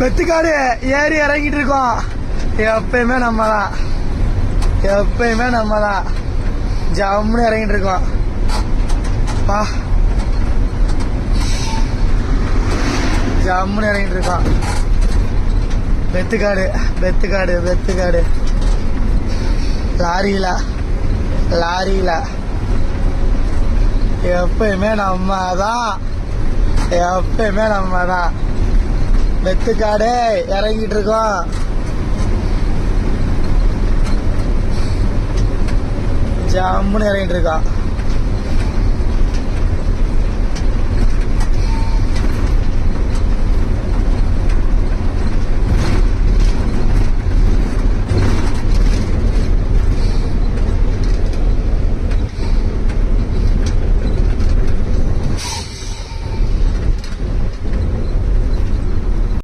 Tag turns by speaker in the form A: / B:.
A: வெத்துக்காடு ஏறி இறங்கிட்டு இருக்கோம். எப்பயுமே நம்ம தான், எப்பயுமே நம்ம தான் ஜம்முன்னு இறங்கிட்டு இருக்கோம். பா ஜம்முன்னு இறங்கிட்டு இருக்கோம். வெத்துக்காடு வெத்துக்காடு வெத்துக்காடு. லாரியில எப்பயுமே நம்ம தான், எப்பயுமே நம்ம தான். வெத்துக்காடு இறங்கிட்டு இருக்கோம். ஜம்முன்னு இறங்கிட்டு இருக்கோம்.